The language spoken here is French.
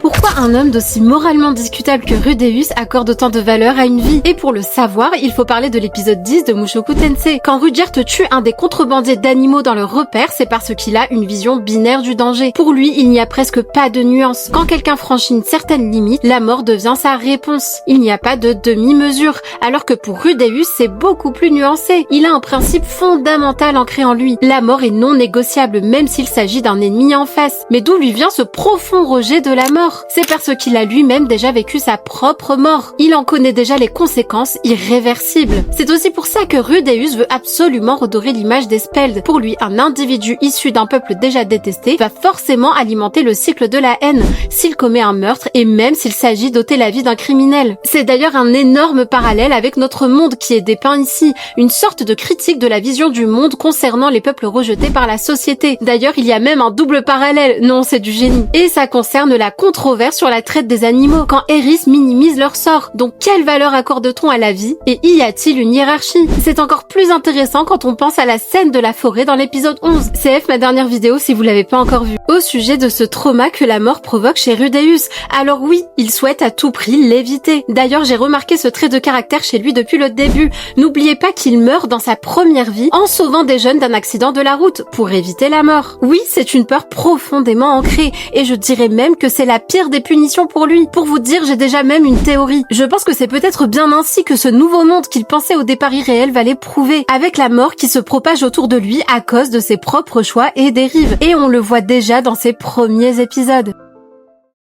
Pourquoi un homme d'aussi moralement discutable que Rudeus accorde autant de valeur à une vie? Et pour le savoir, il faut parler de l'épisode 10 de Mushoku Tensei. Quand Rudyard tue un des contrebandiers d'animaux dans leur repère, c'est parce qu'il a une vision binaire du danger. Pour lui, il n'y a presque pas de nuance. Quand quelqu'un franchit une certaine limite, la mort devient sa réponse. Il n'y a pas de demi-mesure, alors que pour Rudeus, c'est beaucoup plus nuancé. Il a un principe fondamental ancré en lui. La mort est non négociable, même s'il s'agit d'un ennemi en face. Mais d'où lui vient ce profond rejet de la mort? C'est parce qu'il a lui-même déjà vécu sa propre mort. Il en connaît déjà les conséquences irréversibles. C'est aussi pour ça que Rudeus veut absolument redorer l'image des Speld. Pour lui, un individu issu d'un peuple déjà détesté va forcément alimenter le cycle de la haine s'il commet un meurtre et même s'il s'agit d'ôter la vie d'un criminel. C'est d'ailleurs un énorme parallèle avec notre monde qui est dépeint ici, une sorte de critique de la vision du monde concernant les peuples rejetés par la société. D'ailleurs, il y a même un double parallèle, non, c'est du génie. Et ça concerne la controverse sur la traite des animaux, quand Eris minimise leur sort. Donc quelle valeur accorde-t-on à la vie et y a-t-il une hiérarchie? C'est encore plus intéressant quand on pense à la scène de la forêt dans l'épisode 11. CF ma dernière vidéo si vous l'avez pas encore vue. Au sujet de ce trauma que la mort provoque chez Rudeus. Alors oui, il souhaite à tout prix l'éviter. D'ailleurs, j'ai remarqué ce trait de caractère chez lui depuis le début. N'oubliez pas qu'il meurt dans sa première vie en sauvant des jeunes d'un accident de la route pour éviter la mort. Oui, c'est une peur profondément ancrée et je dirais même que c'est la pire des punitions pour lui. Pour vous dire, j'ai déjà même une théorie. Je pense que c'est peut-être bien ainsi que ce nouveau monde qu'il pensait au départ irréel va l'éprouver, avec la mort qui se propage autour de lui à cause de ses propres choix et dérives. Et on le voit déjà dans ses premiers épisodes.